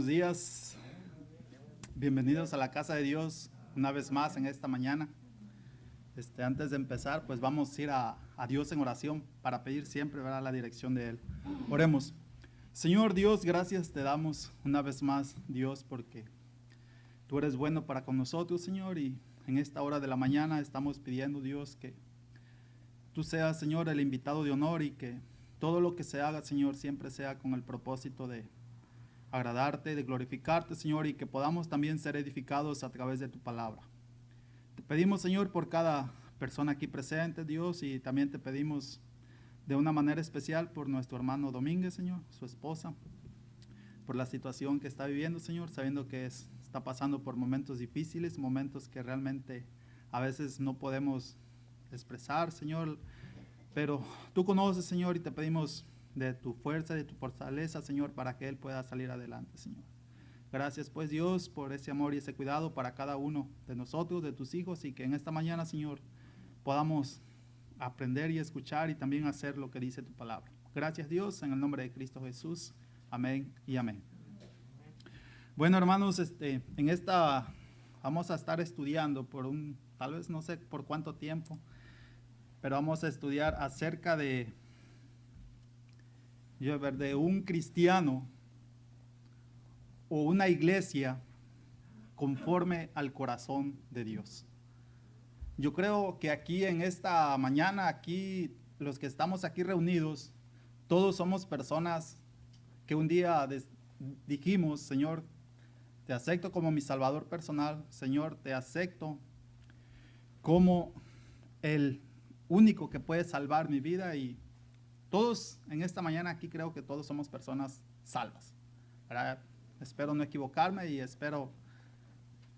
Buenos días, bienvenidos a la casa de Dios una vez más en esta mañana. Antes de empezar, pues vamos a ir a Dios en oración para pedir siempre, ¿verdad?, la dirección de Él. Oremos. Señor Dios, gracias te damos una vez más, Dios, porque tú eres bueno para con nosotros, Señor, y en esta hora de la mañana estamos pidiendo, Dios, que tú seas, Señor, el invitado de honor y que todo lo que se haga, Señor, siempre sea con el propósito de agradarte, de glorificarte, Señor, y que podamos también ser edificados a través de tu palabra. Te pedimos, Señor, por cada persona aquí presente, Dios, y también te pedimos de una manera especial por nuestro hermano Domínguez, Señor, su esposa, por la situación que está viviendo, Señor, sabiendo que está pasando por momentos difíciles, momentos que realmente a veces no podemos expresar, Señor, pero tú conoces, Señor, y te pedimos de tu fuerza, de tu fortaleza, Señor, para que Él pueda salir adelante, Señor. Gracias, pues, Dios, por ese amor y ese cuidado para cada uno de nosotros, de tus hijos, y que en esta mañana, Señor, podamos aprender y escuchar y también hacer lo que dice tu palabra. Gracias, Dios, en el nombre de Cristo Jesús. Amén y amén. Bueno, hermanos, en esta vamos a estar estudiando tal vez no sé por cuánto tiempo, pero vamos a estudiar acerca de un cristiano o una iglesia conforme al corazón de Dios. Yo creo que aquí en esta mañana, aquí los que estamos aquí reunidos, todos somos personas que un día dijimos, Señor, te acepto como mi Salvador personal, Señor, te acepto como el único que puede salvar mi vida, y todos en esta mañana aquí creo que todos somos personas salvas, ¿verdad? Espero no equivocarme y espero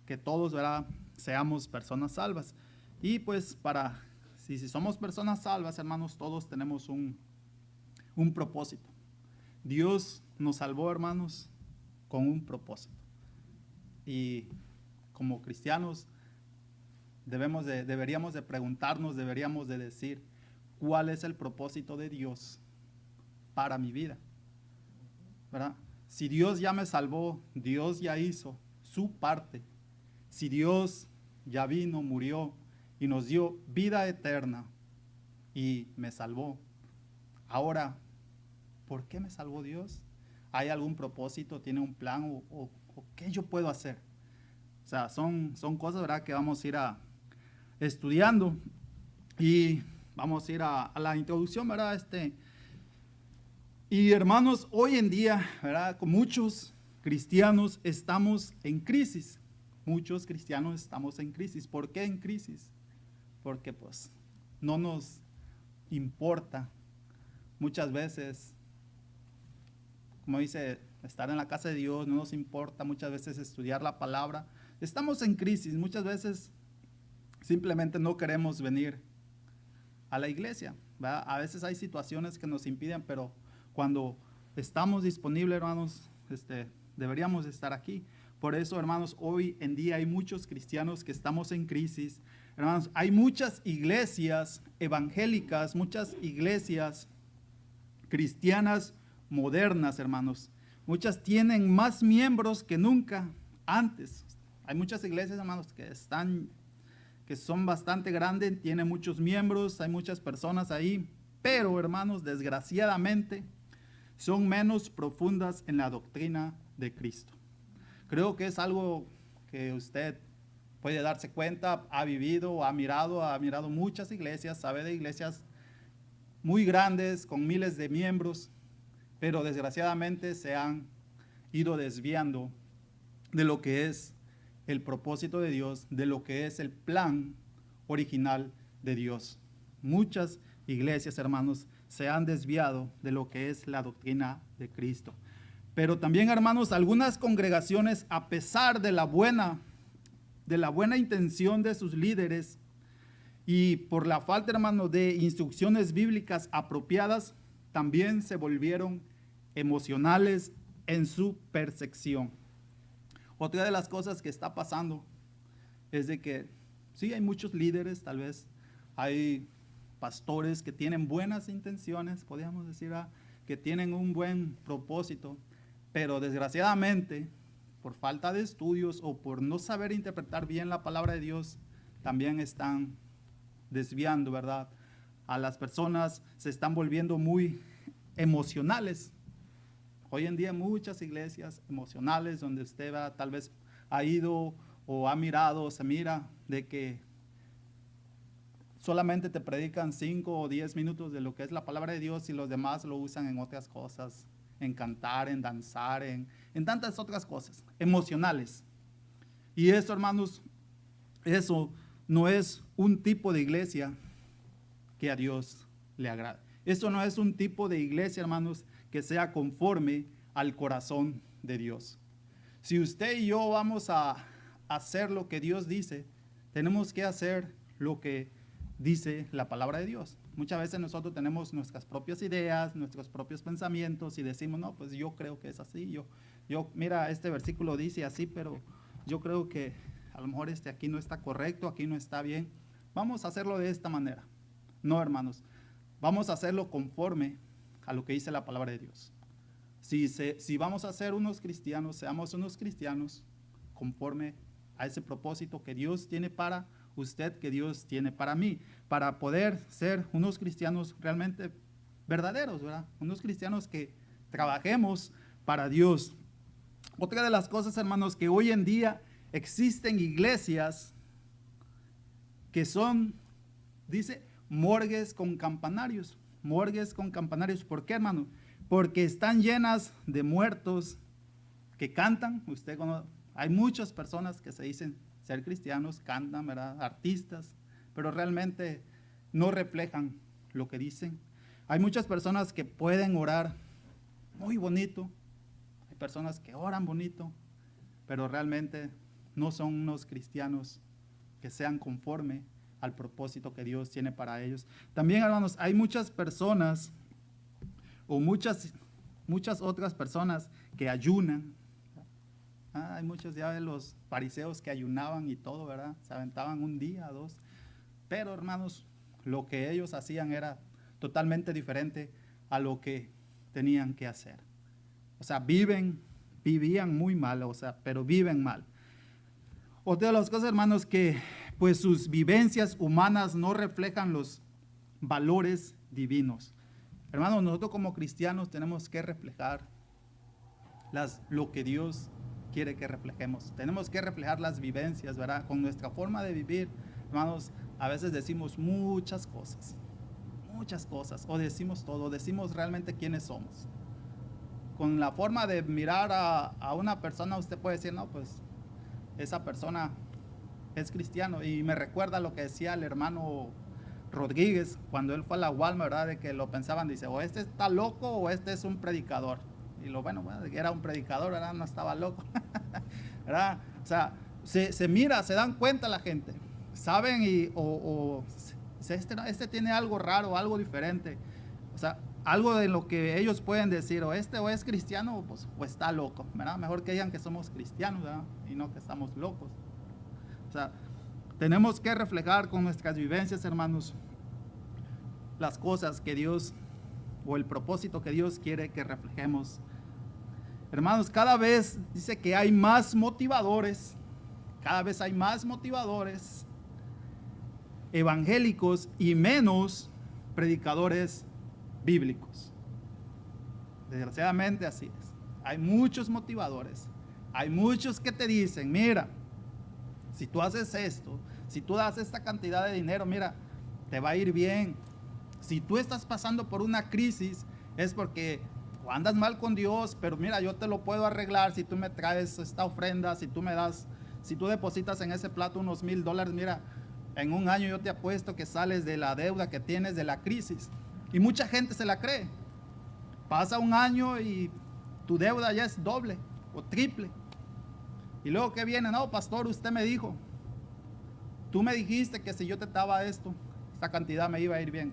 que todos, ¿verdad?, seamos personas salvas. Y pues si somos personas salvas, hermanos, todos tenemos un propósito. Dios nos salvó, hermanos, con un propósito. Y como cristianos deberíamos de preguntarnos, deberíamos de decir, ¿cuál es el propósito de Dios para mi vida? ¿Verdad? Si Dios ya me salvó, Dios ya hizo su parte. Si Dios ya vino, murió y nos dio vida eterna y me salvó, ahora, ¿por qué me salvó Dios? ¿Hay algún propósito? ¿Tiene un plan? ¿O qué yo puedo hacer? O sea, son cosas, ¿verdad?, que vamos a ir estudiando, y vamos a ir a la introducción, ¿verdad? Y hermanos, hoy en día, ¿verdad?, con muchos cristianos estamos en crisis. Muchos cristianos estamos en crisis. ¿Por qué en crisis? Porque pues no nos importa muchas veces, como dice, estar en la casa de Dios, no nos importa muchas veces estudiar la palabra. Estamos en crisis, muchas veces simplemente no queremos venir a la iglesia, ¿verdad? A veces hay situaciones que nos impiden, pero cuando estamos disponibles, hermanos, deberíamos estar aquí. Por eso, hermanos, hoy en día hay muchos cristianos que estamos en crisis. Hermanos, hay muchas iglesias evangélicas, muchas iglesias cristianas modernas, hermanos. Muchas tienen más miembros que nunca antes. Hay muchas iglesias, hermanos, que son bastante grandes, tienen muchos miembros, hay muchas personas ahí, pero, hermanos, desgraciadamente son menos profundas en la doctrina de Cristo. Creo que es algo que usted puede darse cuenta, ha vivido, ha mirado muchas iglesias, sabe de iglesias muy grandes con miles de miembros, pero desgraciadamente se han ido desviando de lo que es el propósito de Dios, de lo que es el plan original de Dios. Muchas iglesias, hermanos, se han desviado de lo que es la doctrina de Cristo. Pero también, hermanos, algunas congregaciones, a pesar de la buena intención de sus líderes y por la falta, hermanos, de instrucciones bíblicas apropiadas, también se volvieron emocionales en su percepción. Otra de las cosas que está pasando es de que sí, hay muchos líderes, tal vez hay pastores que tienen buenas intenciones, podríamos decir, que tienen un buen propósito, Pero desgraciadamente, por falta de estudios o por no saber interpretar bien la palabra de Dios, también están desviando, ¿verdad? A las personas se están volviendo muy emocionales. Hoy en día hay muchas iglesias emocionales donde usted va, tal vez ha ido o ha mirado, o se mira de que solamente te predican 5 o 10 minutos de lo que es la palabra de Dios y los demás lo usan en otras cosas, en cantar, en danzar, en tantas otras cosas, emocionales. Y eso, hermanos, eso no es un tipo de iglesia que a Dios le agrada. Eso no es un tipo de iglesia, hermanos, que sea conforme al corazón de Dios. Si usted y yo vamos a hacer lo que Dios dice, tenemos que hacer lo que dice la palabra de Dios. Muchas veces nosotros tenemos nuestras propias ideas, nuestros propios pensamientos y decimos, no, pues yo creo que es así. Mira, este versículo dice así, pero yo creo que a lo mejor aquí no está correcto, aquí no está bien. Vamos a hacerlo de esta manera. No, hermanos, vamos a hacerlo conforme a lo que dice la palabra de Dios. Si vamos a ser unos cristianos, seamos unos cristianos conforme a ese propósito que Dios tiene para usted, que Dios tiene para mí, para poder ser unos cristianos realmente verdaderos, ¿verdad? Unos cristianos que trabajemos para Dios. Otra de las cosas, hermanos, que hoy en día existen iglesias que son, dice, morgues con campanarios. Morgues con campanarios. ¿Por qué, hermano? Porque están llenas de muertos que cantan. Hay muchas personas que se dicen ser cristianos, cantan, ¿verdad? Artistas, pero realmente no reflejan lo que dicen. Hay muchas personas que pueden orar muy bonito. Hay personas que oran bonito, pero realmente no son unos cristianos que sean conforme al propósito que Dios tiene para ellos. También, hermanos, hay muchas personas o muchas otras personas que ayunan. Hay muchos ya de los fariseos que ayunaban y todo, ¿verdad? Se aventaban un día, dos. Pero, hermanos, lo que ellos hacían era totalmente diferente a lo que tenían que hacer. O sea, vivían muy mal, pero viven mal. Otra de las cosas, hermanos, que pues sus vivencias humanas no reflejan los valores divinos. Hermanos, nosotros como cristianos tenemos que reflejar lo que Dios quiere que reflejemos. Tenemos que reflejar las vivencias, ¿verdad? Con nuestra forma de vivir, hermanos, a veces decimos muchas cosas, o decimos todo, decimos realmente quiénes somos. Con la forma de mirar a una persona, usted puede decir, no, pues esa persona es cristiano. Y me recuerda lo que decía el hermano Rodríguez cuando él fue a la Walmart, ¿verdad? De que lo pensaban, dice, o este está loco o este es un predicador. Y bueno, era un predicador, ¿verdad? No estaba loco, ¿verdad? O sea, se mira, se dan cuenta la gente, saben este tiene algo raro, algo diferente. O sea, algo de lo que ellos pueden decir, o es cristiano o está loco, ¿verdad? Mejor que digan que somos cristianos, ¿verdad? Y no que estamos locos. O sea, tenemos que reflejar con nuestras vivencias, hermanos, las cosas que Dios o el propósito que Dios quiere que reflejemos. Hermanos, cada vez dice que hay más motivadores, evangélicos y menos predicadores bíblicos. Desgraciadamente así es. Hay muchos motivadores, hay muchos que te dicen, mira, si tú haces esto, si tú das esta cantidad de dinero, mira, te va a ir bien. Si tú estás pasando por una crisis, es porque o andas mal con Dios, pero mira, yo te lo puedo arreglar si tú me traes esta ofrenda, si tú depositas en ese plato unos $1,000, mira, en un año yo te apuesto que sales de la deuda que tienes, de la crisis. Y mucha gente se la cree. Pasa un año y tu deuda ya es doble o triple. Y luego que viene, no, pastor, usted me dijo, tú me dijiste que si yo te daba esta cantidad me iba a ir bien.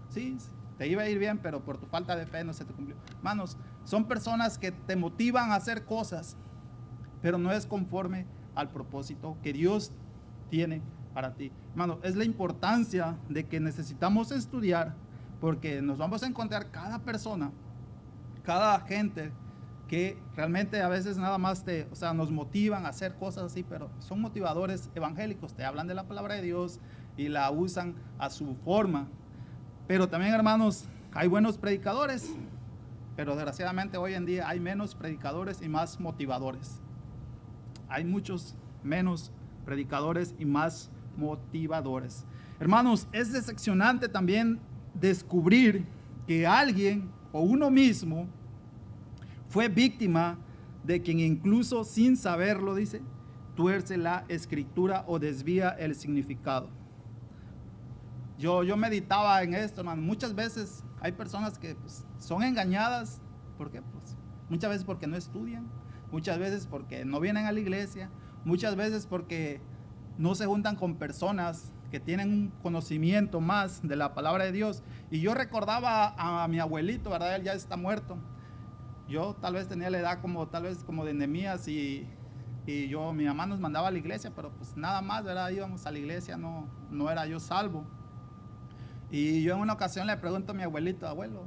Sí, te iba a ir bien, pero por tu falta de fe no se te cumplió. Hermanos, son personas que te motivan a hacer cosas, pero no es conforme al propósito que Dios tiene para ti. Hermano, es la importancia de que necesitamos estudiar, porque nos vamos a encontrar cada persona, cada gente que realmente a veces nada más nos motivan a hacer cosas así, pero son motivadores evangélicos, te hablan de la palabra de Dios y la usan a su forma. Pero también, hermanos, hay buenos predicadores, pero desgraciadamente hoy en día hay menos predicadores y más motivadores. Hay muchos menos predicadores y más motivadores. Hermanos, es decepcionante también descubrir que alguien o uno mismo fue víctima de quien incluso sin saberlo, dice, tuerce la escritura o desvía el significado. Yo meditaba en esto, hermano. Muchas veces hay personas que pues, son engañadas, porque pues, muchas veces porque no estudian, muchas veces porque no vienen a la iglesia, muchas veces porque no se juntan con personas que tienen un conocimiento más de la palabra de Dios. Y yo recordaba a mi abuelito, ¿verdad? Él ya está muerto. Yo tal vez tenía la edad tal vez como de Nehemías y mi mamá nos mandaba a la iglesia, pero pues nada más, ¿verdad? Íbamos a la iglesia, no era yo salvo. Y yo en una ocasión le pregunto a mi abuelito, abuelo,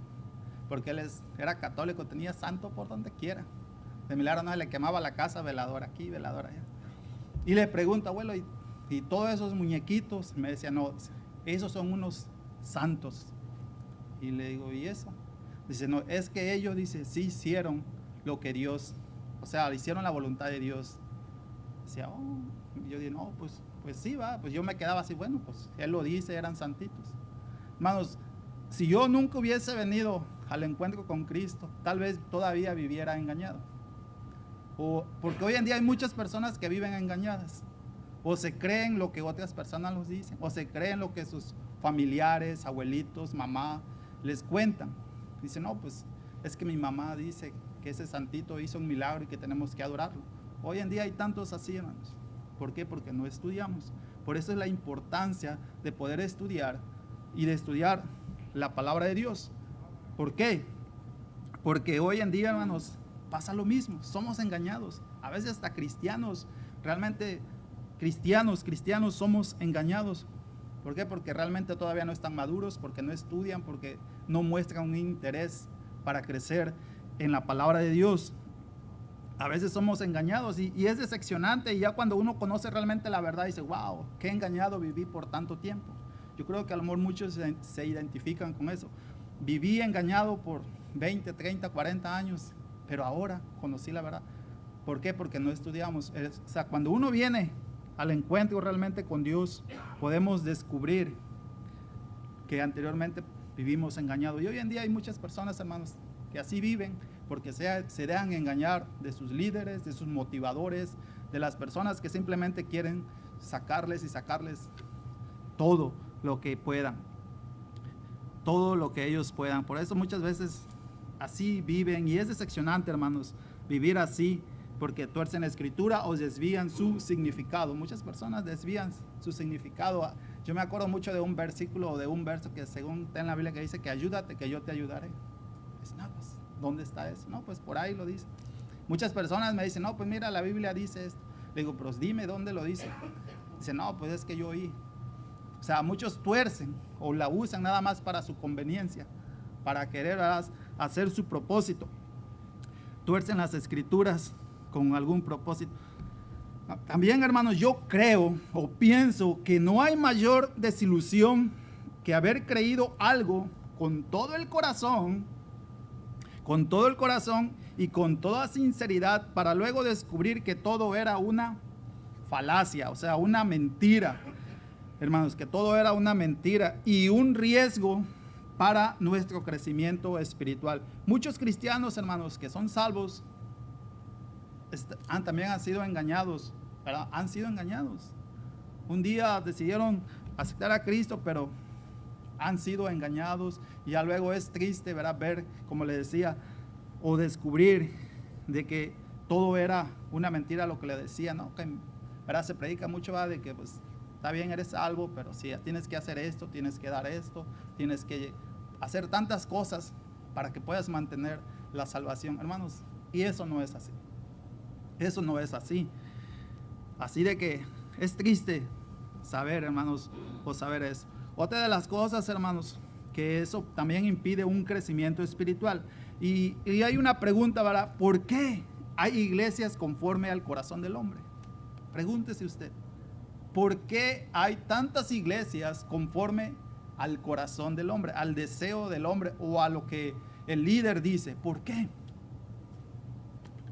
porque él era católico, tenía santo por donde quiera. De milagro no se le quemaba la casa, veladora aquí, veladora allá. Y le pregunto, abuelo, y todos esos muñequitos, me decía, no, esos son unos santos. Y le digo, ¿y eso? Dice, no, es que ellos, dice, sí hicieron lo que Dios, o sea, hicieron la voluntad de Dios. Decía, oh, yo dije, no, pues sí, va, pues yo me quedaba así, bueno, pues él lo dice, eran santitos. Hermanos, si yo nunca hubiese venido al encuentro con Cristo, tal vez todavía viviera engañado. Porque hoy en día hay muchas personas que viven engañadas. O se creen lo que otras personas les dicen, o se creen lo que sus familiares, abuelitos, mamá les cuentan. Dicen, no, pues es que mi mamá dice que ese santito hizo un milagro y que tenemos que adorarlo. Hoy en día hay tantos así, hermanos. ¿Por qué? Porque no estudiamos. Por eso es la importancia de poder estudiar y de estudiar la palabra de Dios. ¿Por qué? Porque hoy en día, hermanos, pasa lo mismo. Somos engañados. A veces hasta cristianos, realmente cristianos somos engañados. ¿Por qué? Porque realmente todavía no están maduros, porque no estudian, porque no muestran un interés para crecer en la palabra de Dios. A veces somos engañados y es decepcionante, y ya cuando uno conoce realmente la verdad dice, wow, qué engañado viví por tanto tiempo. Yo creo que a lo mejor muchos se identifican con eso. Viví engañado por 20, 30, 40 años, pero ahora conocí la verdad. ¿Por qué? Porque no estudiamos. O sea, cuando uno viene al encuentro realmente con Dios, podemos descubrir que anteriormente vivimos engañados. Y hoy en día hay muchas personas, hermanos, que así viven porque se dejan engañar de sus líderes, de sus motivadores, de las personas que simplemente quieren sacarles todo lo que puedan, todo lo que ellos puedan. Por eso muchas veces así viven, y es decepcionante, hermanos, vivir así, porque tuercen la escritura o desvían su significado. Muchas personas desvían su significado. Yo me acuerdo mucho de un versículo o de un verso que según está en la Biblia que dice que ayúdate que yo te ayudaré. Pues, no, pues, ¿dónde está eso? No, pues por ahí lo dice. Muchas personas me dicen, no, pues mira, la Biblia dice esto. Le digo, pero dime dónde lo dice. Dice, no, pues es que yo oí. O sea, muchos tuercen o la usan nada más para su conveniencia, para querer hacer su propósito. Tuercen las escrituras con algún propósito. También, hermanos, yo creo o pienso que no hay mayor desilusión que haber creído algo con todo el corazón y con toda sinceridad, para luego descubrir que todo era una falacia, o sea, una mentira. Hermanos, que todo era una mentira y un riesgo para nuestro crecimiento espiritual. Muchos cristianos, hermanos, que son salvos, también han sido engañados, ¿verdad? Han sido engañados. Un día decidieron aceptar a Cristo, pero han sido engañados, y ya luego es triste, ¿verdad? Ver, como les decía, o descubrir de que todo era una mentira lo que le decían, ¿no? Que, ¿verdad? Se predica mucho, ¿verdad? De que pues está bien, eres salvo, pero sí, tienes que hacer esto, tienes que dar esto, tienes que hacer tantas cosas para que puedas mantener la salvación, hermanos. Y eso no es así. Eso no es así. Así de que es triste saber, hermanos, o saber eso. Otra de las cosas, hermanos, que eso también impide un crecimiento espiritual, Y hay una pregunta, ¿verdad? ¿Por qué hay iglesias conforme al corazón del hombre? Pregúntese usted. ¿Por qué hay tantas iglesias conforme al corazón del hombre, al deseo del hombre o a lo que el líder dice? ¿Por qué?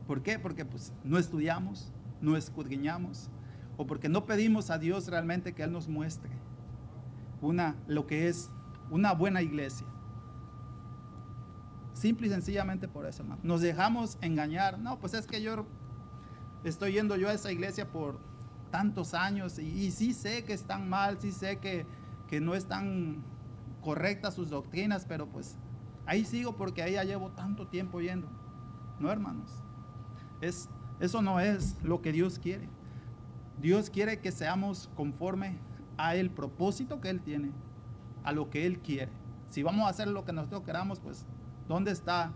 ¿Por qué? Porque pues no estudiamos, no escudriñamos, o porque no pedimos a Dios realmente que Él nos muestre lo que es una buena iglesia. Simple y sencillamente por eso, hermano. Nos dejamos engañar. No, pues es que yo estoy yendo yo a esa iglesia por tantos años y sí sé que están mal, sí sé que no están correctas sus doctrinas, pero pues ahí sigo porque ahí ya llevo tanto tiempo yendo. No, hermanos. Eso no es lo que Dios quiere. Dios quiere que seamos conforme a el propósito que Él tiene, a lo que Él quiere. Si vamos a hacer lo que nosotros queramos, pues ¿dónde está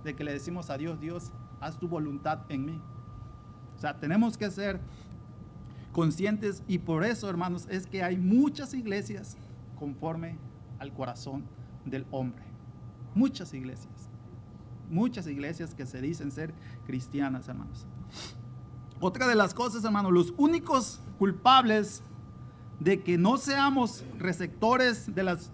de que le decimos a Dios, Dios, haz tu voluntad en mí? O sea, tenemos que ser conscientes, y por eso, hermanos, es que hay muchas iglesias conforme al corazón del hombre. Muchas iglesias que se dicen ser cristianas, hermanos. Otra de las cosas, hermanos, los únicos culpables de que no seamos receptores de las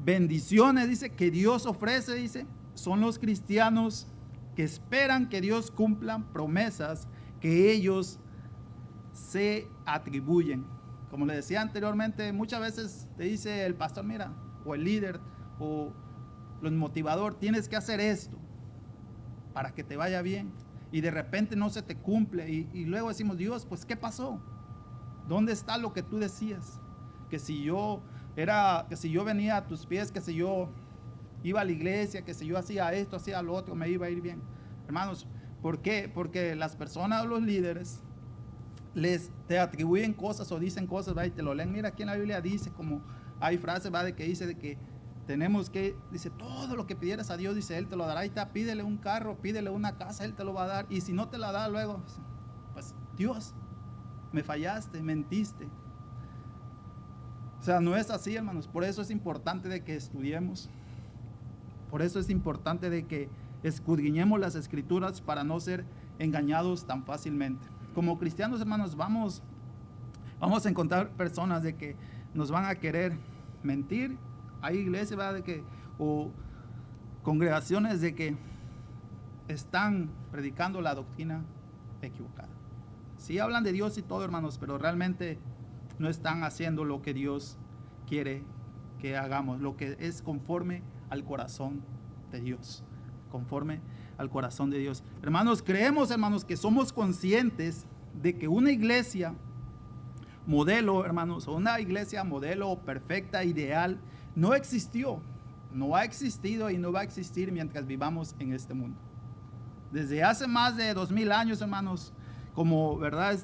bendiciones, dice, que Dios ofrece, dice, son los cristianos que esperan que Dios cumpla promesas que ellos se atribuyen. Como le decía anteriormente, muchas veces te dice el pastor, mira, o el líder, o el motivador, tienes que hacer esto para que te vaya bien, y de repente no se te cumple, y luego decimos, Dios, pues ¿qué pasó? ¿Dónde está lo que tú decías? Que si yo venía a tus pies, que si yo iba a la iglesia, que si yo hacía esto, hacía lo otro, me iba a ir bien. Hermanos, ¿por qué? Porque las personas o los líderes te atribuyen cosas o dicen cosas, ¿va? Y te lo leen. Mira, aquí en la Biblia dice, como hay frases, ¿va? De que dice de que tenemos que, dice, todo lo que pidieras a Dios, dice, Él te lo dará. Y pídele un carro, pídele una casa, Él te lo va a dar. Y si no te la da luego, pues Dios, me fallaste, mentiste. O sea, no es así, hermanos. Por eso es importante de que estudiemos. Por eso es importante de que escudriñemos las escrituras para no ser engañados tan fácilmente. Como cristianos, hermanos, vamos a encontrar personas de que nos van a querer mentir. Hay iglesias, ¿verdad? De que, o congregaciones de que están predicando la doctrina equivocada. Sí hablan de Dios y todo, hermanos, pero realmente no están haciendo lo que Dios quiere que hagamos, lo que es conforme al corazón de Dios, conforme al corazón de Dios. Hermanos, creemos, hermanos, que somos conscientes de que una iglesia modelo, hermanos, o una iglesia modelo perfecta, ideal, no existió, no ha existido y no va a existir mientras vivamos en este mundo. Desde hace más de 2000 años, hermanos, como verdad,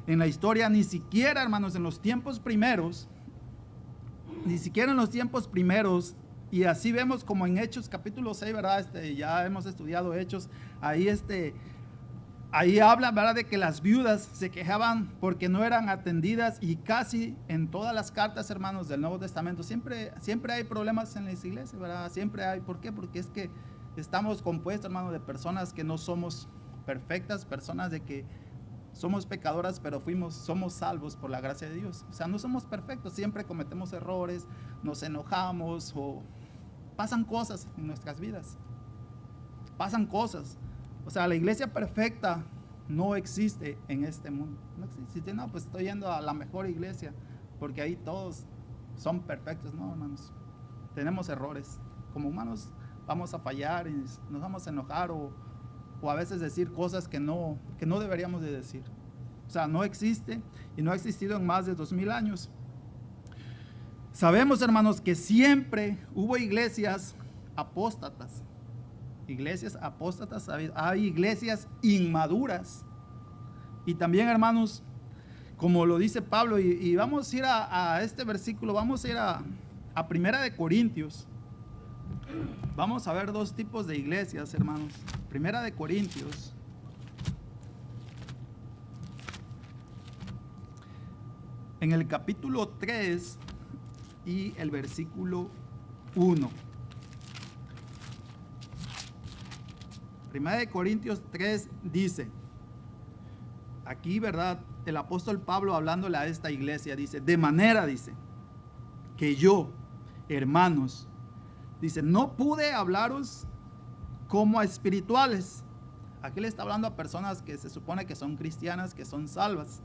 en la historia, ni siquiera, hermanos, en los tiempos primeros, y así vemos como en Hechos capítulo 6, ¿verdad? Ya hemos estudiado Hechos, ahí habla, ¿verdad?, de que las viudas se quejaban porque no eran atendidas, y casi en todas las cartas, hermanos, del Nuevo Testamento, siempre hay problemas en las iglesias, ¿verdad? Siempre hay. ¿Por qué? Porque es que estamos compuestos, hermanos, de personas que no somos perfectas, personas de que somos pecadoras, pero somos salvos por la gracia de Dios. O sea, no somos perfectos, siempre cometemos errores, nos enojamos o pasan cosas en nuestras vidas. Pasan cosas. O sea, la iglesia perfecta no existe en este mundo. No existe. No, pues estoy yendo a la mejor iglesia porque ahí todos son perfectos. No, hermanos. Tenemos errores. Como humanos vamos a fallar y nos vamos a enojar o a veces decir cosas que no deberíamos de decir. O sea, no existe y no ha existido en más de 2000 años. Sabemos, hermanos, que siempre hubo iglesias apóstatas. Hay iglesias inmaduras. Y también, hermanos, como lo dice Pablo, y vamos a ir a este versículo, vamos a ir a Primera de Corintios. Vamos a ver dos tipos de iglesias, hermanos. Primera de Corintios. En el capítulo 3 y el versículo 1. Primera de Corintios 3 dice, aquí, ¿verdad? El apóstol Pablo hablándole a esta iglesia dice, de manera, dice, que yo, hermanos, dice, no pude hablaros como a espirituales. Aquí le está hablando a personas que se supone que son cristianas, que son salvas,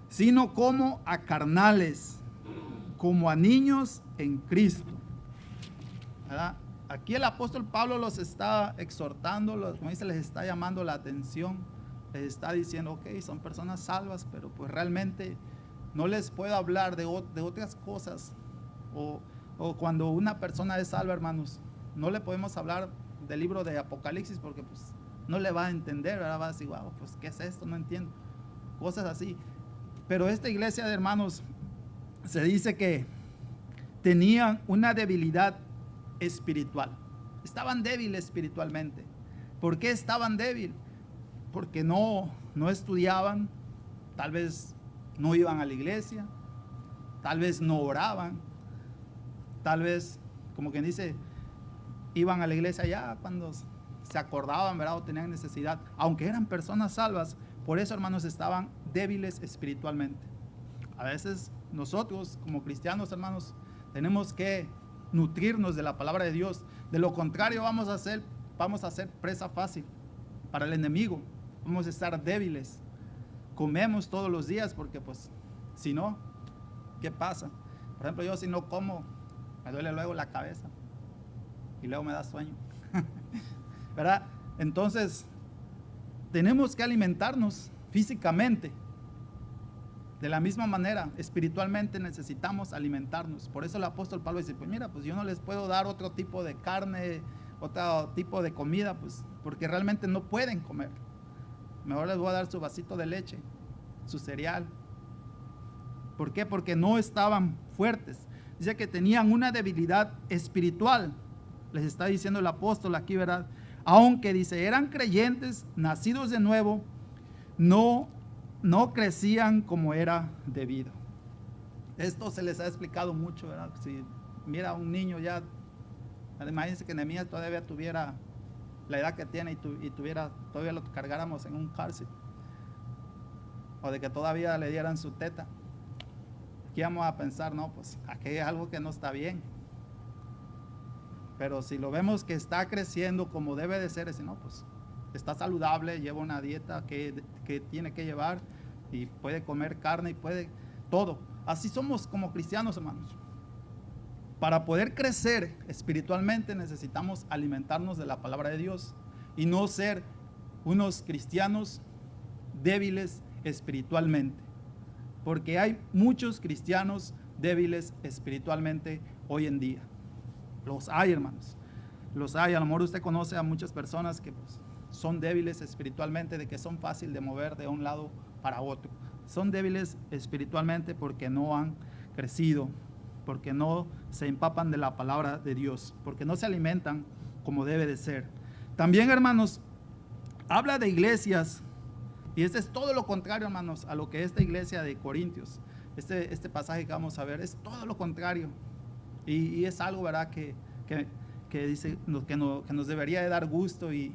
sino como a carnales, como a niños en Cristo. ¿Verdad? Aquí el apóstol Pablo los está exhortando, como dice, les está llamando la atención, les está diciendo, ok, son personas salvas, pero pues realmente no les puedo hablar de otras cosas. O cuando una persona es salva, hermanos, no le podemos hablar del libro de Apocalipsis porque pues no le va a entender, ¿verdad? Va a decir, wow, pues ¿qué es esto? No entiendo. Cosas así. Pero esta iglesia de hermanos se dice que tenían una debilidad espiritual. Estaban débiles espiritualmente. ¿Por qué estaban débiles? Porque no estudiaban, tal vez no iban a la iglesia, tal vez no oraban, tal vez, como quien dice, iban a la iglesia ya cuando se acordaban, ¿verdad? O tenían necesidad, aunque eran personas salvas. Por eso, hermanos, estaban débiles espiritualmente. A veces nosotros como cristianos, hermanos, tenemos que nutrirnos de la palabra de Dios. De lo contrario vamos a ser presa fácil para el enemigo. Vamos a estar débiles. Comemos todos los días porque pues si no, ¿qué pasa? Por ejemplo, yo si no como, me duele luego la cabeza y luego me da sueño. ¿Verdad? Entonces, tenemos que alimentarnos físicamente. De la misma manera, espiritualmente necesitamos alimentarnos. Por eso el apóstol Pablo dice, pues mira, pues yo no les puedo dar otro tipo de carne, otro tipo de comida, pues porque realmente no pueden comer. Mejor les voy a dar su vasito de leche, su cereal. ¿Por qué? Porque no estaban fuertes. Dice que tenían una debilidad espiritual. Les está diciendo el apóstol aquí, ¿verdad? Aunque dice, eran creyentes, nacidos de nuevo, no crecían como era debido. Esto se les ha explicado mucho, ¿verdad? Si mira a un niño ya, imagínense que Nehemías todavía tuviera la edad que tiene y todavía lo cargáramos en un cárcel, o de que todavía le dieran su teta. Aquí vamos a pensar, no, pues aquí hay algo que no está bien. Pero si lo vemos que está creciendo como debe de ser, no, pues está saludable, lleva una dieta que tiene que llevar y puede comer carne y puede todo. Así somos como cristianos, hermanos. Para poder crecer espiritualmente necesitamos alimentarnos de la palabra de Dios y no ser unos cristianos débiles espiritualmente. Porque hay muchos cristianos débiles espiritualmente hoy en día. Los hay, hermanos. Los hay. A lo mejor usted conoce a muchas personas que pues, son débiles espiritualmente, de que son fáciles de mover de un lado para otro. Son débiles espiritualmente porque no han crecido, porque no se empapan de la palabra de Dios, porque no se alimentan como debe de ser. También, hermanos, habla de iglesias, y este es todo lo contrario, hermanos, a lo que esta iglesia de Corintios, este pasaje que vamos a ver, es todo lo contrario. Y es algo, ¿verdad?, que dice que nos debería de dar gusto y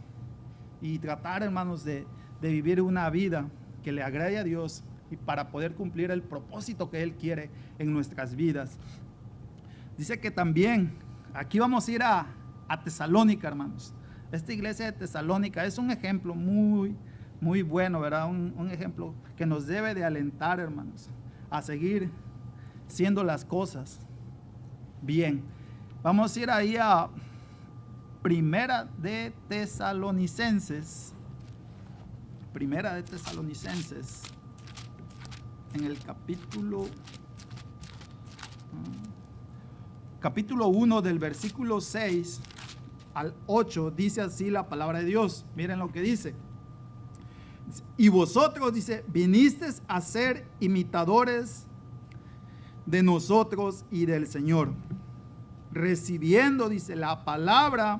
tratar, hermanos, de vivir una vida que le agrade a Dios y para poder cumplir el propósito que Él quiere en nuestras vidas. Dice que también, aquí vamos a ir a Tesalónica, hermanos. Esta iglesia de Tesalónica es un ejemplo muy, muy bueno, ¿verdad? Un ejemplo que nos debe de alentar, hermanos, a seguir siendo las cosas bien. Vamos a ir ahí a Primera de Tesalonicenses. Primera de Tesalonicenses, en el capítulo 1 del versículo 6 al 8, dice así la palabra de Dios. Miren lo que dice. Y vosotros, dice, vinisteis a ser imitadores de nosotros y del Señor, recibiendo, dice, la palabra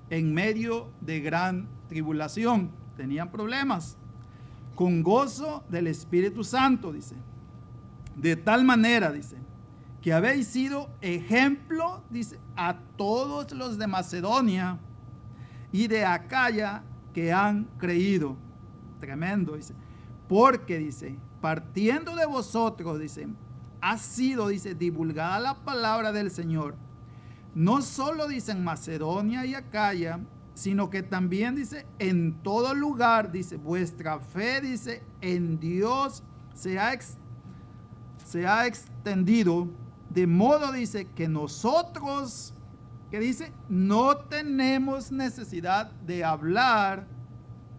en medio de gran tribulación. Tenían problemas, con gozo del Espíritu Santo, dice, de tal manera, dice, que habéis sido ejemplo, dice, a todos los de Macedonia y de Acaya que han creído. Tremendo, dice. Porque, dice, partiendo de vosotros, dice, ha sido, dice, divulgada la palabra del Señor. No solo, dice, en Macedonia y Acaya, sino que también, dice, en todo lugar, dice, vuestra fe, dice, en Dios se ha extendido, de modo, dice, que nosotros, que dice, no tenemos necesidad de hablar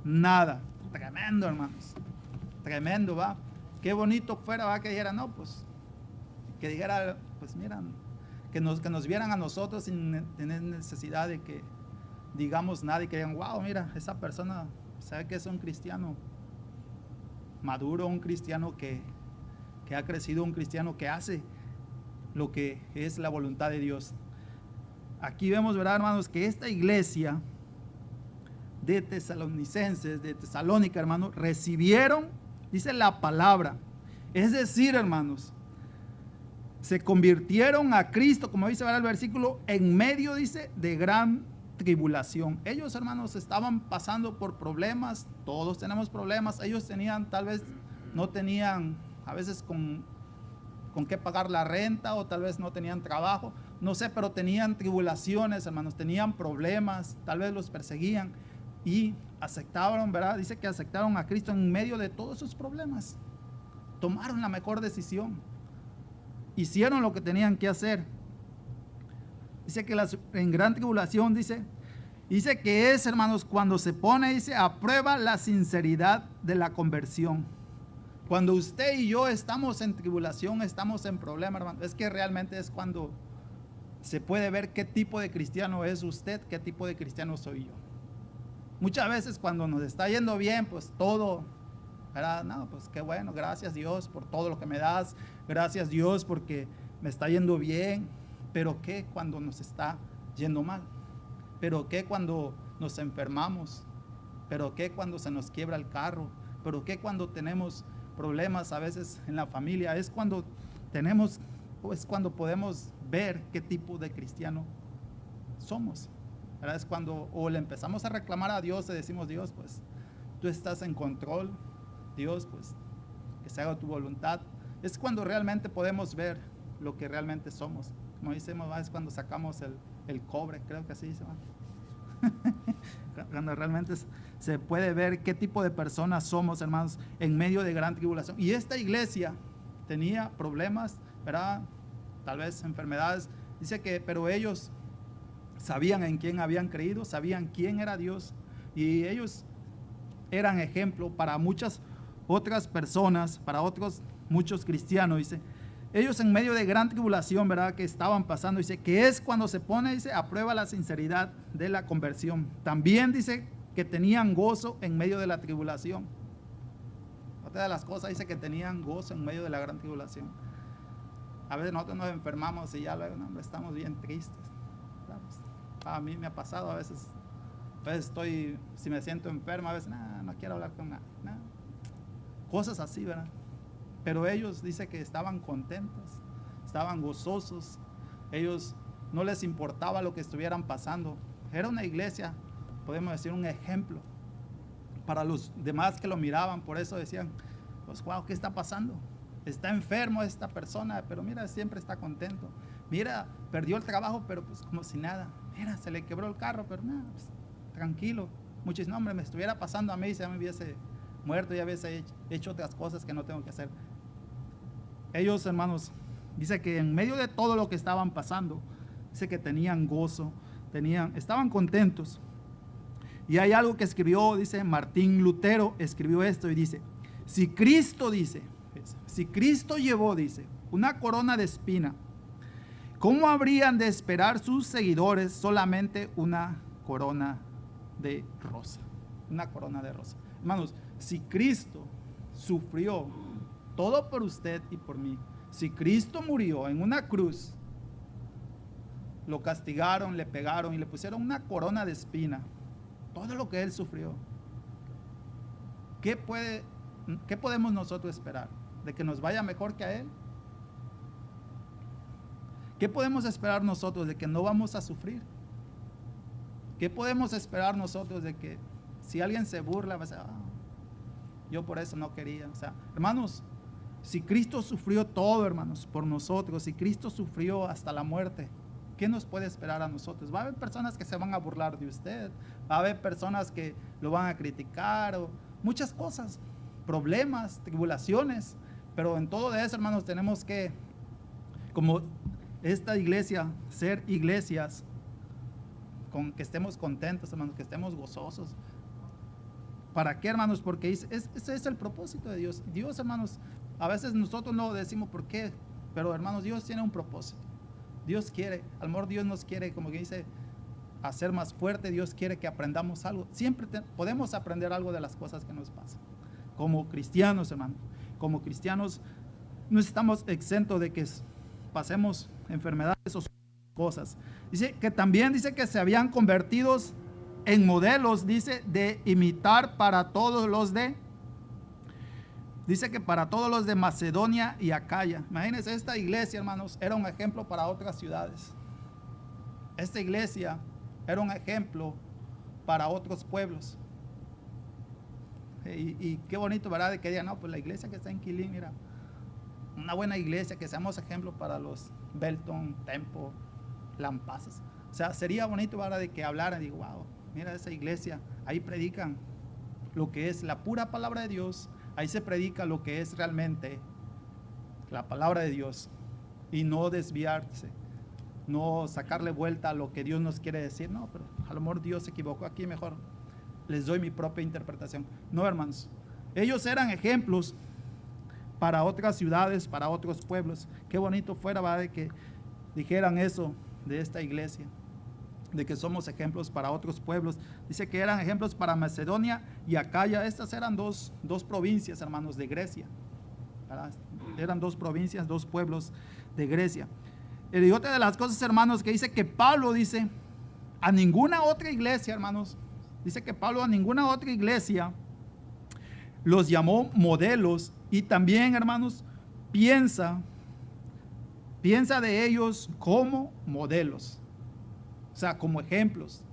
nada. Tremendo, hermanos. Tremendo, va. Qué bonito fuera, va, que dijera, no, pues, que dijera, pues miran, que nos vieran a nosotros sin tener necesidad de que digamos nada y que digan, wow, mira, esa persona sabe que es un cristiano maduro, un cristiano que ha crecido, un cristiano que hace lo que es la voluntad de Dios. Aquí vemos, ¿verdad, hermanos? Que esta iglesia de tesalonicenses, de Tesalónica, hermanos, recibieron, dice, la palabra. Es decir, hermanos, se convirtieron a Cristo, como dice, ¿verdad?, el versículo, en medio, dice, de gran tribulación. Ellos, hermanos, estaban pasando por problemas. Todos tenemos problemas. Ellos tenían, tal vez no tenían a veces con qué pagar la renta, o tal vez no tenían trabajo, no sé, pero tenían tribulaciones, hermanos, tenían problemas, tal vez los perseguían y aceptaron, ¿verdad? Dice que aceptaron a Cristo en medio de todos sus problemas. Tomaron la mejor decisión, hicieron lo que tenían que hacer. Dice que en gran tribulación, dice que es, hermanos, cuando se pone, dice, a prueba la sinceridad de la conversión. Cuando usted y yo estamos en tribulación, estamos en problema, hermano, es que realmente es cuando se puede ver qué tipo de cristiano es usted, qué tipo de cristiano soy yo. Muchas veces cuando nos está yendo bien, pues todo, ¿verdad? No, pues qué bueno, gracias Dios por todo lo que me das, gracias Dios porque me está yendo bien. Pero ¿qué cuando nos está yendo mal? ¿Pero qué cuando nos enfermamos? ¿Pero qué cuando se nos quiebra el carro? ¿Pero qué cuando tenemos problemas a veces en la familia? Es cuando tenemos, pues cuando podemos ver qué tipo de cristiano somos, ¿verdad? Es cuando o le empezamos a reclamar a Dios y decimos, Dios, pues tú estás en control, Dios, pues que se haga tu voluntad. Es cuando realmente podemos ver lo que realmente somos. Como decimos, es cuando sacamos el cobre, creo que así dice, cuando realmente se puede ver qué tipo de personas somos, hermanos, en medio de gran tribulación. Y esta iglesia tenía problemas, ¿verdad? Tal vez enfermedades. Dice que, pero ellos sabían en quién habían creído, sabían quién era Dios, y ellos eran ejemplo para muchas otras personas, para otros muchos cristianos. Dice, ellos en medio de gran tribulación, ¿verdad?, que estaban pasando, dice, que es cuando se pone, dice, a prueba la sinceridad de la conversión. También dice que tenían gozo en medio de la tribulación. Otra de las cosas, dice que tenían gozo en medio de la gran tribulación. A veces nosotros nos enfermamos y ya luego, no, estamos bien tristes. A mí me ha pasado, a veces estoy, si me siento enfermo, a veces, no quiero hablar con nadie. Cosas así, ¿verdad? Pero ellos, dice que estaban contentos, estaban gozosos. Ellos no les importaba lo que estuvieran pasando. Era una iglesia, podemos decir, un ejemplo para los demás que lo miraban. Por eso decían, pues wow, ¿qué está pasando? Está enfermo esta persona, pero mira, siempre está contento. Mira, perdió el trabajo, pero pues como si nada. Mira, se le quebró el carro, pero nada, pues, tranquilo. Muchos, no, hombre, me estuviera pasando a mí, si ya me hubiese muerto, ya hubiese hecho otras cosas que no tengo que hacer. Ellos, hermanos, dice que en medio de todo lo que estaban pasando, dice que tenían gozo, estaban contentos. Y hay algo que escribió, dice Martín Lutero, escribió esto y dice, si Cristo llevó, dice, una corona de espina, ¿cómo habrían de esperar sus seguidores solamente una corona de rosa? Una corona de rosa. Hermanos, si Cristo sufrió todo por usted y por mí, si Cristo murió en una cruz, lo castigaron, le pegaron y le pusieron una corona de espina, todo lo que Él sufrió, ¿qué podemos nosotros esperar? ¿De que nos vaya mejor que a Él? ¿Qué podemos esperar nosotros de que no vamos a sufrir? ¿Qué podemos esperar nosotros de que si alguien se burla, va a decir, yo por eso no quería? O sea, hermanos, si Cristo sufrió todo, hermanos, por nosotros, si Cristo sufrió hasta la muerte, ¿qué nos puede esperar a nosotros? Va a haber personas que se van a burlar de usted, va a haber personas que lo van a criticar, o muchas cosas, problemas, tribulaciones, pero en todo eso, hermanos, tenemos que, como esta iglesia, ser iglesias con que estemos contentos, hermanos, que estemos gozosos. ¿Para qué, hermanos? Porque ese es el propósito de Dios. Dios, hermanos, a veces nosotros no decimos por qué, pero hermanos, Dios tiene un propósito. Dios quiere, al amor Dios nos quiere, como que dice, hacer más fuerte. Dios quiere que aprendamos algo. Siempre podemos aprender algo de las cosas que nos pasan. Como cristianos, hermanos, como cristianos no estamos exentos de que pasemos enfermedades o cosas. Dice que también dice que se habían convertido en modelos, dice, de imitar para todos los de, dice que para todos los de Macedonia y Acaya. Imagínense, esta iglesia, hermanos, era un ejemplo para otras ciudades. Esta iglesia era un ejemplo para otros pueblos. Y qué bonito, ¿verdad? De que digan, no, pues la iglesia que está en Quilín, mira, una buena iglesia, que seamos ejemplo para los Belton, Tempo, Lampasas. O sea, sería bonito, ¿verdad? De que hablaran y digo, wow, mira esa iglesia, ahí predican lo que es la pura palabra de Dios, ahí se predica lo que es realmente la palabra de Dios, y no desviarse, no sacarle vuelta a lo que Dios nos quiere decir. No, pero a lo mejor Dios se equivocó aquí, mejor les doy mi propia interpretación. No, hermanos, ellos eran ejemplos para otras ciudades, para otros pueblos. Qué bonito fuera, ¿verdad? De que dijeran eso de esta iglesia, de que somos ejemplos para otros pueblos. Dice que eran ejemplos para Macedonia y Acaya. Estas eran dos provincias, hermanos, de Grecia, ¿verdad? Eran dos provincias, dos pueblos de Grecia. Y otra de las cosas, hermanos, que dice que Pablo dice a ninguna otra iglesia, hermanos, dice que Pablo a ninguna otra iglesia los llamó modelos, y también, hermanos, piensa de ellos como modelos, o sea, como ejemplos.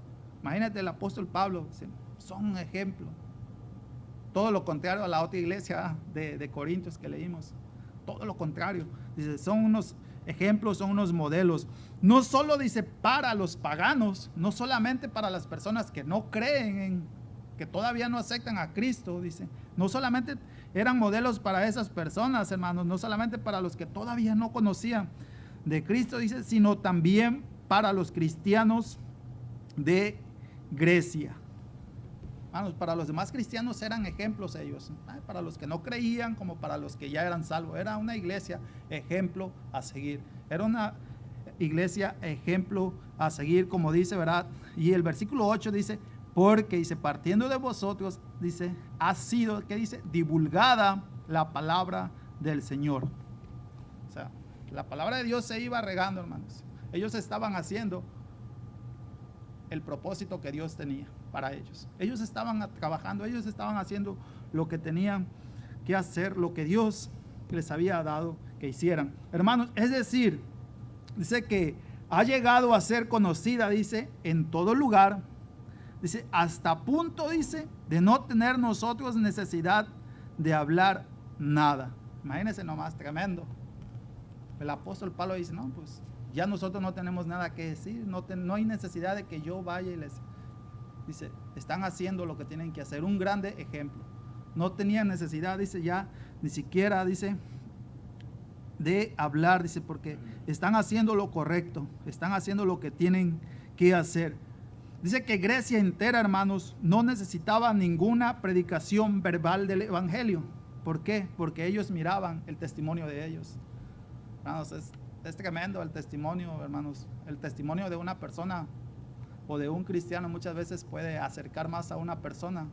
Imagínate, el apóstol Pablo, son un ejemplo. Todo lo contrario a la otra iglesia de Corintios que leímos. Todo lo contrario. Dice, son unos ejemplos, son unos modelos. No solo dice para los paganos, no solamente para las personas que no creen, que todavía no aceptan a Cristo, dice. No solamente eran modelos para esas personas, hermanos, no solamente para los que todavía no conocían de Cristo, dice, sino también para los cristianos de Grecia. Hermanos, para los demás cristianos eran ejemplos ellos, para los que no creían como para los que ya eran salvos. Era una iglesia ejemplo a seguir, era una iglesia ejemplo a seguir, como dice, ¿verdad? Y el versículo 8 dice, porque dice, partiendo de vosotros, dice, ha sido, ¿qué dice? Divulgada la palabra del Señor. O sea, la palabra de Dios se iba regando, hermanos. Ellos estaban haciendo el propósito que Dios tenía para ellos. Ellos estaban trabajando, ellos estaban haciendo lo que tenían que hacer, lo que Dios les había dado que hicieran. Hermanos, es decir, dice que ha llegado a ser conocida, dice, en todo lugar, dice, hasta punto, dice, de no tener nosotros necesidad de hablar nada. Imagínense nomás, tremendo. El apóstol Pablo dice, no, pues ya nosotros no tenemos nada que decir, no hay necesidad de que yo vaya y les... Dice, están haciendo lo que tienen que hacer, un grande ejemplo. No tenían necesidad, dice, ya ni siquiera, dice, de hablar, dice, porque están haciendo lo correcto, están haciendo lo que tienen que hacer. Dice que Grecia entera, hermanos, no necesitaba ninguna predicación verbal del evangelio. ¿Por qué? Porque ellos miraban el testimonio de ellos. Hermanos, es tremendo el testimonio, hermanos. El testimonio de una persona o de un cristiano muchas veces puede acercar más a una persona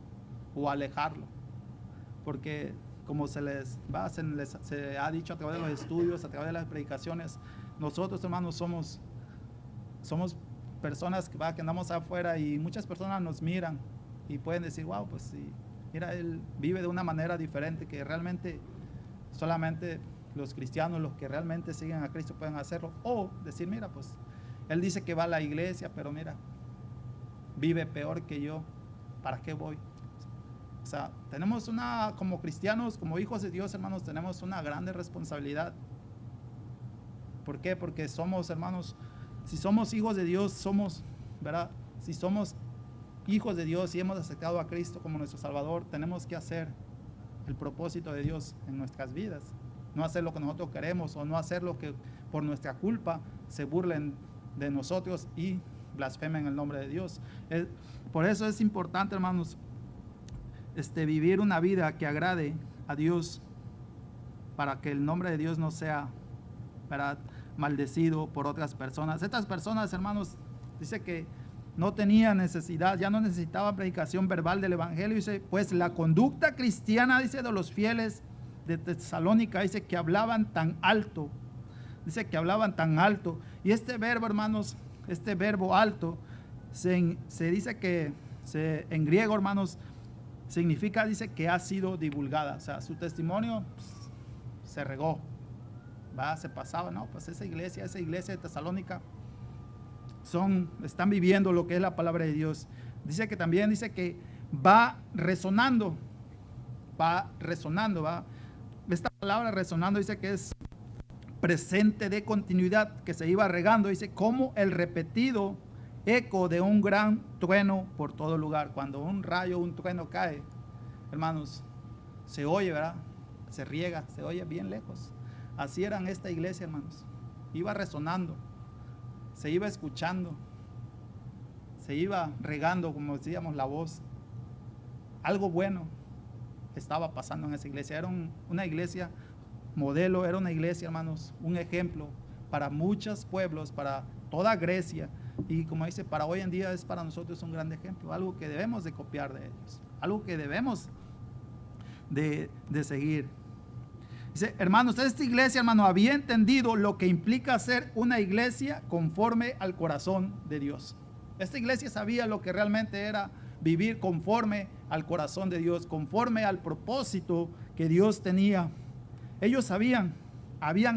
o alejarlo, porque como se ha dicho a través de los estudios, a través de las predicaciones, nosotros, hermanos, somos personas que andamos afuera, y muchas personas nos miran y pueden decir, wow, pues sí, mira, él vive de una manera diferente, que realmente solamente los cristianos, los que realmente siguen a Cristo, pueden hacerlo. O decir, mira, pues él dice que va a la iglesia, pero mira vive peor que yo, ¿para qué voy? O sea, tenemos como cristianos, como hijos de Dios, hermanos, tenemos una grande responsabilidad. ¿Por qué? Porque somos, hermanos, si somos hijos de Dios, somos, ¿verdad? Si somos hijos de Dios y hemos aceptado a Cristo como nuestro Salvador, tenemos que hacer el propósito de Dios en nuestras vidas. No hacer lo que nosotros queremos o no hacer lo que por nuestra culpa se burlen de nosotros y blasfemen el nombre de Dios. Por eso es importante, hermanos, vivir una vida que agrade a Dios, para que el nombre de Dios no sea, ¿verdad?, maldecido por otras personas. Estas personas, hermanos, dice que no tenían necesidad, ya no necesitaban predicación verbal del evangelio. Dice, pues la conducta cristiana, dice, de los fieles de Tesalónica, dice que hablaban tan alto. Dice que hablaban tan alto. Y este verbo, hermanos, este verbo alto, se dice que en griego, hermanos, significa, dice, que ha sido divulgada. O sea, su testimonio se regó, se pasaba, no, pues esa iglesia de Tesalónica están viviendo lo que es la palabra de Dios. Dice que también, dice que va resonando. Esta palabra resonando, dice que es presente de continuidad, que se iba regando, dice, como el repetido eco de un gran trueno por todo lugar. Cuando un rayo, un trueno cae, hermanos, se oye, ¿verdad? Se riega, se oye bien lejos. Así era en esta iglesia, hermanos. Iba resonando, se iba escuchando, se iba regando, como decíamos, la voz. Algo bueno estaba pasando en esa iglesia. Era una iglesia modelo, era una iglesia, hermanos, un ejemplo para muchos pueblos, para toda Grecia. Y como dice, para hoy en día es para nosotros un gran ejemplo, algo que debemos de copiar de ellos, algo que debemos de seguir. Dice, hermanos, esta iglesia, hermano, había entendido lo que implica ser una iglesia conforme al corazón de Dios. Esta iglesia sabía lo que realmente era vivir conforme al corazón de Dios, conforme al propósito que Dios tenía. Ellos habían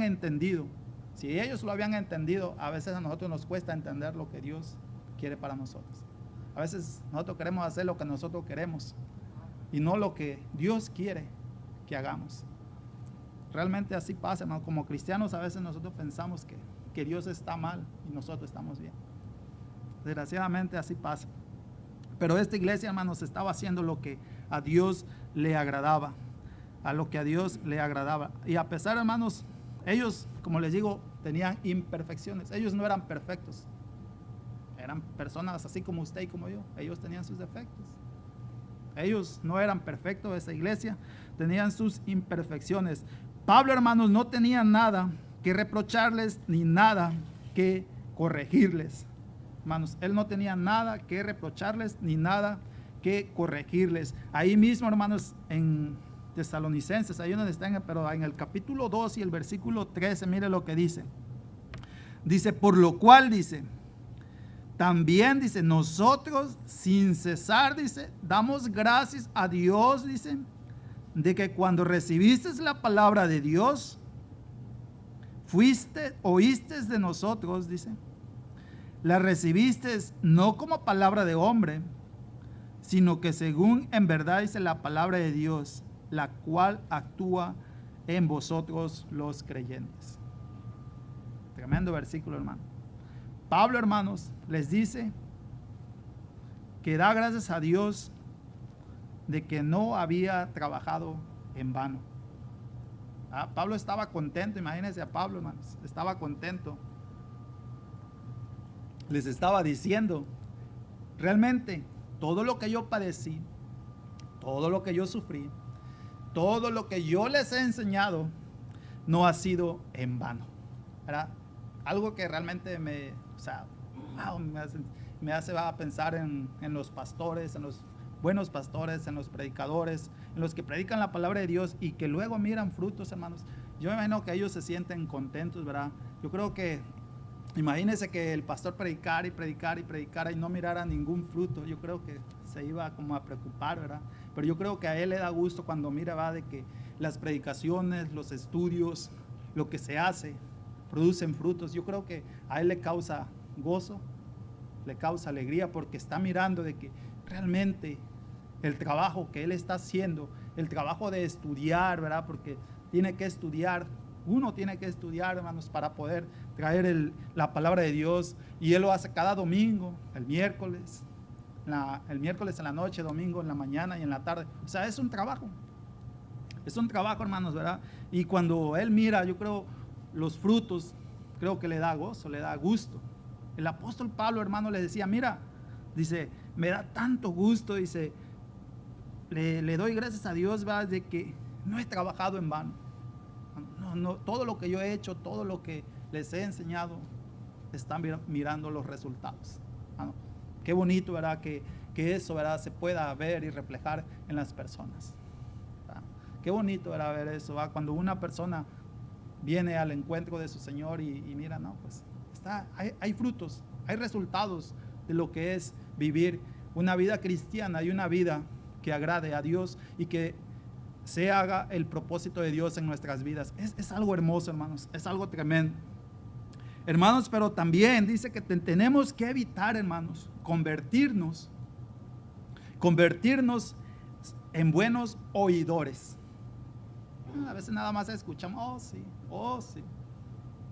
entendido. Si ellos lo habían entendido, a veces a nosotros nos cuesta entender lo que Dios quiere para nosotros. A veces nosotros queremos hacer lo que nosotros queremos y no lo que Dios quiere que hagamos. Realmente así pasa, hermano. Como cristianos a veces nosotros pensamos que Dios está mal y nosotros estamos bien. Desgraciadamente así pasa. Pero esta iglesia, hermanos, estaba haciendo lo que a Dios le agradaba. A lo que a Dios le agradaba. Y a pesar, hermanos, ellos, como les digo, tenían imperfecciones. Ellos no eran perfectos. Eran personas así como usted y como yo. Ellos tenían sus defectos. Ellos no eran perfectos, esa iglesia. Tenían sus imperfecciones. Pablo, hermanos, no tenía nada que reprocharles ni nada que corregirles. Hermanos, él no tenía nada que reprocharles ni nada que corregirles. Ahí mismo, hermanos, en Tesalonicenses, ahí donde están, pero en el capítulo 2 y el versículo 13, mire lo que dice. Dice, por lo cual, dice, también, dice, nosotros sin cesar, dice, damos gracias a Dios, dice, de que cuando recibiste la palabra de Dios, oíste de nosotros, dice, la recibiste no como palabra de hombre, sino que según en verdad dice la palabra de Dios, la cual actúa en vosotros los creyentes. Tremendo versículo, hermano. Pablo, hermanos, les dice que da gracias a Dios de que no había trabajado en vano. Pablo estaba contento, imagínense a Pablo, hermanos, estaba contento. Les estaba diciendo, realmente, todo lo que yo padecí, todo lo que yo sufrí, todo lo que yo les he enseñado, no ha sido en vano. ¿Verdad? Algo que realmente me hace pensar en los pastores, en los buenos pastores, en los predicadores, en los que predican la palabra de Dios y que luego miran frutos, hermanos. Yo me imagino que ellos se sienten contentos, ¿verdad? Yo creo que, imagínense que el pastor predicara y no mirara ningún fruto. Yo creo que se iba como a preocupar, ¿verdad? Pero yo creo que a él le da gusto cuando mira, ¿verdad?, de que las predicaciones, los estudios, lo que se hace, producen frutos. Yo creo que a él le causa gozo le causa alegría porque está mirando de que realmente el trabajo que él está haciendo, el trabajo de estudiar, ¿verdad? Porque tiene que estudiar, uno tiene que estudiar, hermanos, para poder traer la palabra de Dios, y él lo hace cada domingo, el miércoles en la noche, domingo en la mañana y en la tarde. O sea, es un trabajo, hermanos, ¿verdad? Y cuando él mira, yo creo, los frutos, creo que le da gozo, le da gusto. El apóstol Pablo, hermano, le decía, mira, dice, me da tanto gusto, dice, le doy gracias a Dios, ¿verdad?, de que no he trabajado en vano. No, todo lo que yo he hecho, todo lo que les he enseñado, están mirando los resultados. Qué bonito, ¿verdad?, que eso, ¿verdad?, se pueda ver y reflejar en las personas. Qué bonito, ¿verdad?, ver eso, ¿verdad? Cuando una persona viene al encuentro de su Señor y mira, no, pues hay frutos, hay resultados de lo que es vivir una vida cristiana y una vida que agrade a Dios y que se haga el propósito de Dios en nuestras vidas. Es algo hermoso, hermanos, es algo tremendo, hermanos. Pero también dice que tenemos que evitar, hermanos, convertirnos en buenos oidores. A veces nada más escuchamos, oh sí,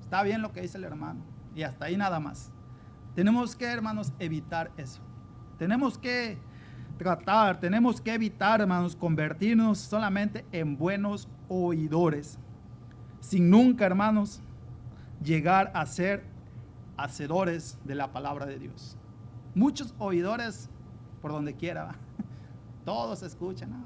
está bien lo que dice el hermano, y hasta ahí nada más. Tenemos que, hermanos, evitar eso. Tenemos que tenemos que evitar, hermanos, convertirnos solamente en buenos oidores, sin nunca, hermanos, llegar a ser hacedores de la palabra de Dios. Muchos oidores por donde quiera, ¿va? Todos escuchan, ¿no?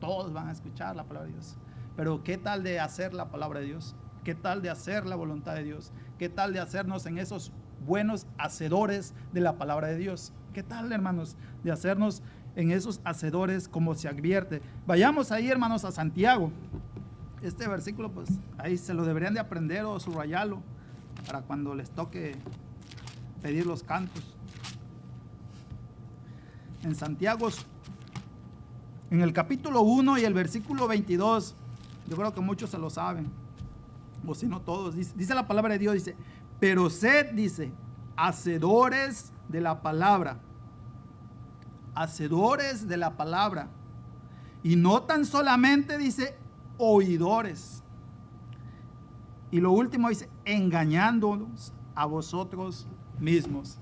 Todos van a escuchar la palabra de Dios, pero ¿qué tal de hacer la palabra de Dios? ¿Qué tal de hacer la voluntad de Dios? ¿Qué tal de hacernos en esos buenos hacedores de la palabra de Dios? ¿Qué tal, hermanos, de hacernos en esos hacedores como se advierte? Vayamos ahí, hermanos, a Santiago. Este versículo, pues ahí se lo deberían de aprender o subrayarlo para cuando les toque pedir los cantos. En Santiago, en el capítulo 1 y el versículo 22, yo creo que muchos se lo saben, o si no todos, dice la palabra de Dios, dice, pero sed, dice, hacedores de la palabra, y no tan solamente, dice, oidores. Y lo último dice, engañándonos a vosotros mismos.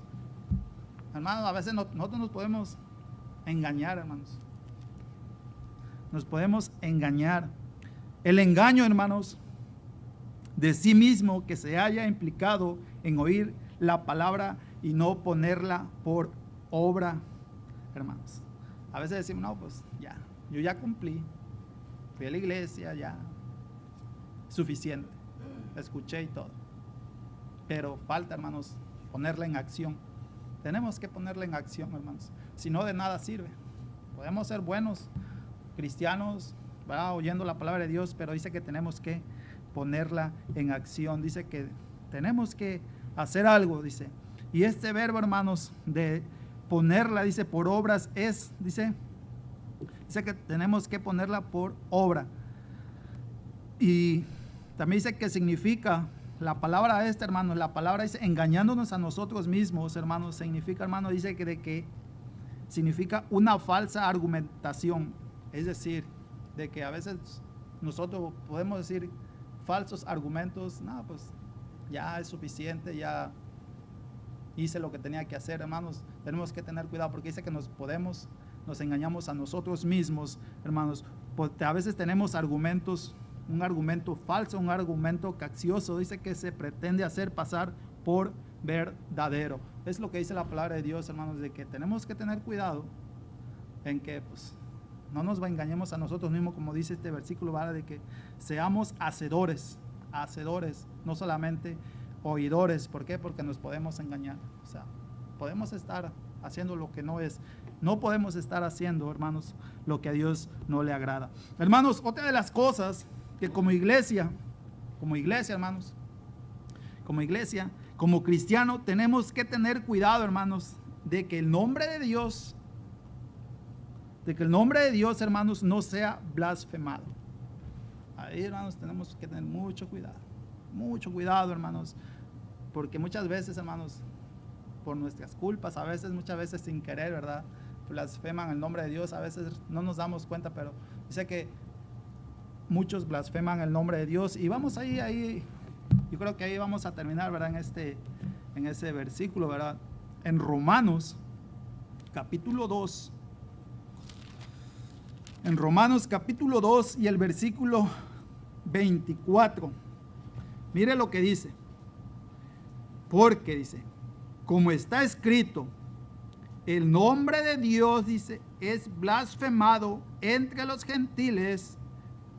Hermanos, a veces nosotros nos podemos engañar, hermanos. Nos podemos engañar. El engaño, hermanos, de sí mismo, que se haya implicado en oír la palabra y no ponerla por obra, hermanos. A veces decimos, no, pues ya, yo ya cumplí, fui a la iglesia, ya, suficiente, escuché y todo. Pero falta, hermanos, ponerla en acción. Tenemos que ponerla en acción, hermanos. Si no, de nada sirve. Podemos ser buenos cristianos, ¿verdad?, oyendo la palabra de Dios, pero dice que tenemos que ponerla en acción. Dice que tenemos que hacer algo, dice. Y este verbo, hermanos, de ponerla, dice, por obras dice que tenemos que ponerla por obra. Y también dice que significa, la palabra hermanos, la palabra dice, engañándonos a nosotros mismos, hermanos, significa, hermanos, dice que significa una falsa argumentación. Es decir, de que a veces nosotros podemos decir falsos argumentos, no, pues ya es suficiente, ya hice lo que tenía que hacer, hermanos. Tenemos que tener cuidado porque dice que nos engañamos a nosotros mismos, hermanos, porque a veces tenemos argumentos, un argumento falso, un argumento caccioso, dice que se pretende hacer pasar por verdadero. Es lo que dice la palabra de Dios, hermanos, de que tenemos que tener cuidado en que, pues, no nos engañemos a nosotros mismos, como dice este versículo, ¿vale?, de que seamos hacedores, no solamente oidores. ¿Por qué? Porque nos podemos engañar. O sea, podemos estar haciendo lo que no es. No podemos estar haciendo, hermanos, lo que a Dios no le agrada. Hermanos, otra de las cosas que como iglesia, hermanos, como cristiano, tenemos que tener cuidado, hermanos, de que el nombre de Dios, hermanos, no sea blasfemado. Ahí, hermanos, tenemos que tener mucho cuidado, hermanos, porque muchas veces, hermanos, por nuestras culpas, a veces, muchas veces sin querer, ¿verdad? Blasfeman el nombre de Dios, a veces no nos damos cuenta, pero dice que muchos blasfeman el nombre de Dios. Y vamos ahí, yo creo que ahí vamos a terminar, ¿verdad? En ese versículo, ¿verdad? En Romanos, capítulo 2. En Romanos, capítulo 2 y el versículo 24. Mire lo que dice. Porque dice, como está escrito, el nombre de Dios, dice, es blasfemado entre los gentiles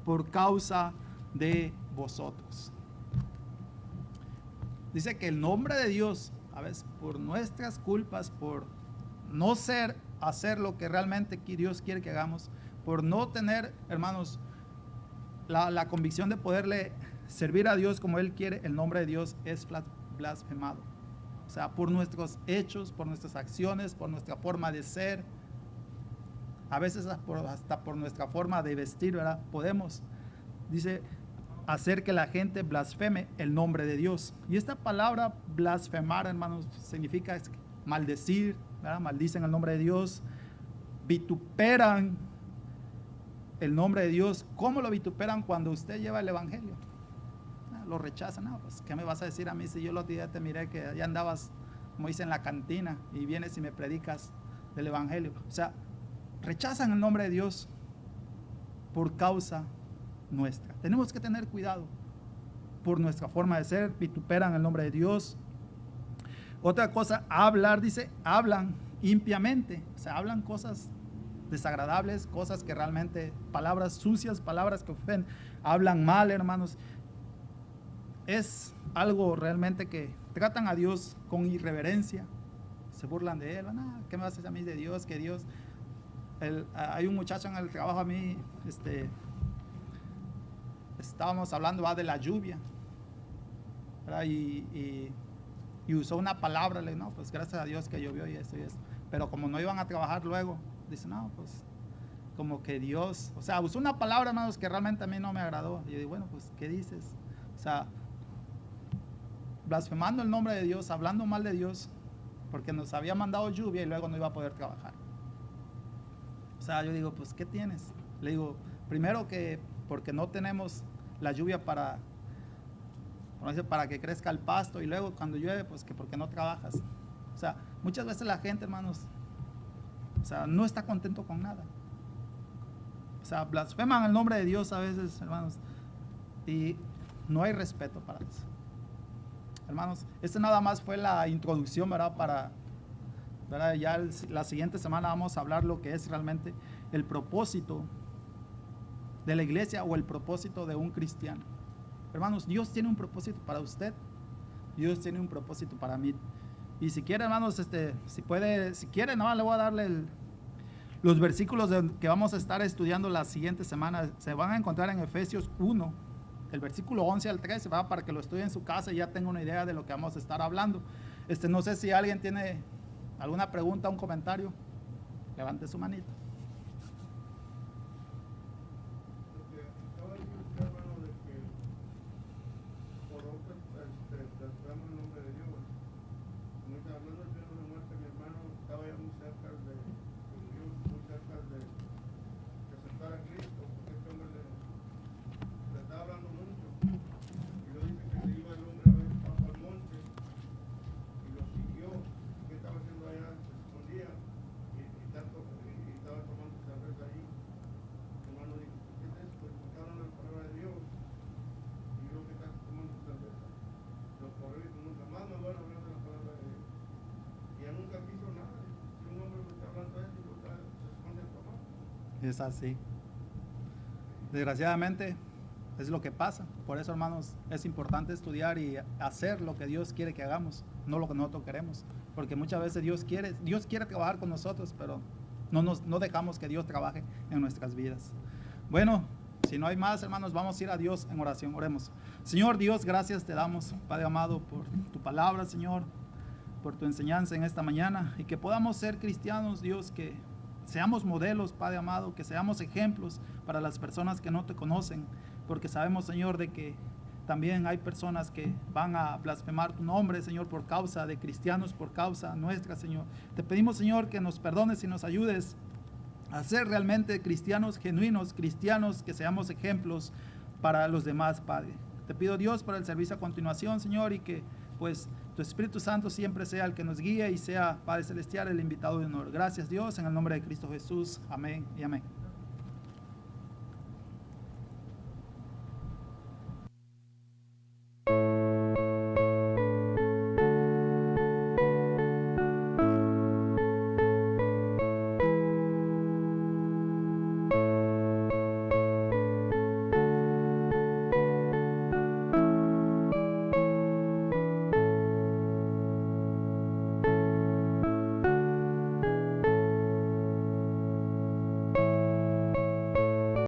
por causa de vosotros. Dice que el nombre de Dios, a veces por nuestras culpas, por no hacer lo que realmente Dios quiere que hagamos, por no tener, hermanos, la convicción de poderle servir a Dios como Él quiere, el nombre de Dios es blasfemado. O sea, por nuestros hechos, por nuestras acciones, por nuestra forma de ser, a veces hasta por nuestra forma de vestir, ¿verdad? Podemos, dice, hacer que la gente blasfeme el nombre de Dios. Y esta palabra blasfemar, hermanos, significa maldecir, ¿verdad? Maldicen el nombre de Dios, vituperan el nombre de Dios. ¿Cómo lo vituperan? Cuando usted lleva el evangelio. Lo rechazan. No, pues, ¿qué me vas a decir a mí si yo los días te miré que allá andabas, como dice, en la cantina y vienes y me predicas del evangelio? O sea, rechazan el nombre de Dios por causa nuestra. Tenemos que tener cuidado por nuestra forma de ser, vituperan el nombre de Dios. Otra cosa, hablar, dice, hablan impiamente, o sea, hablan cosas desagradables, cosas que realmente, palabras sucias, palabras que ofenden, hablan mal, hermanos. Es algo realmente que tratan a Dios con irreverencia, se burlan de Él. ¿Qué me haces a mí de Dios? Que Dios, hay un muchacho en el trabajo a mí, estábamos hablando de la lluvia, ¿verdad? Y usó una palabra, le digo, no, pues gracias a Dios que llovió y esto y esto. Pero como no iban a trabajar luego, dice, no, pues como que Dios, o sea, usó una palabra, hermanos, que realmente a mí no me agradó. Y yo digo, bueno, pues, ¿qué dices? O sea, blasfemando el nombre de Dios, hablando mal de Dios, porque nos había mandado lluvia y luego no iba a poder trabajar. O sea, yo digo, pues, ¿qué tienes? Le digo, primero que porque no tenemos la lluvia para que crezca el pasto, y luego cuando llueve, pues que porque no trabajas. O sea, muchas veces la gente, hermanos, o sea, no está contento con nada. O sea, blasfeman el nombre de Dios a veces, hermanos, y no hay respeto para eso. Hermanos, nada más fue la introducción, ¿verdad? ¿verdad? Ya la siguiente semana vamos a hablar lo que es realmente el propósito de la iglesia o el propósito de un cristiano. Hermanos, Dios tiene un propósito para usted, Dios tiene un propósito para mí. Y si quiere, hermanos, si quiere, nada más le voy a darle los versículos que vamos a estar estudiando la siguiente semana. Se van a encontrar en Efesios 1, el versículo 11 al 13, ¿verdad? Para que lo estudie en su casa y ya tenga una idea de lo que vamos a estar hablando. No sé si alguien tiene alguna pregunta, un comentario. Levante su manito. Es así. Desgraciadamente es lo que pasa. Por eso, hermanos, es importante estudiar y hacer lo que Dios quiere que hagamos, no lo que nosotros queremos. Porque muchas veces Dios quiere trabajar con nosotros, pero no dejamos que Dios trabaje en nuestras vidas. Bueno, si no hay más, hermanos, vamos a ir a Dios en oración. Oremos. Señor Dios, gracias te damos, Padre amado, por tu palabra, Señor, por tu enseñanza en esta mañana, y que podamos ser cristianos, Dios, que seamos modelos, Padre amado, que seamos ejemplos para las personas que no te conocen, porque sabemos, Señor, de que también hay personas que van a blasfemar tu nombre, Señor, por causa de cristianos, por causa nuestra, Señor. Te pedimos, Señor, que nos perdones y nos ayudes a ser realmente cristianos genuinos, cristianos que seamos ejemplos para los demás, Padre. Te pido, Dios, para el servicio a continuación, Señor, y que pues tu Espíritu Santo siempre sea el que nos guíe y sea, Padre Celestial, el invitado de honor. Gracias, Dios, en el nombre de Cristo Jesús. Amén y amén.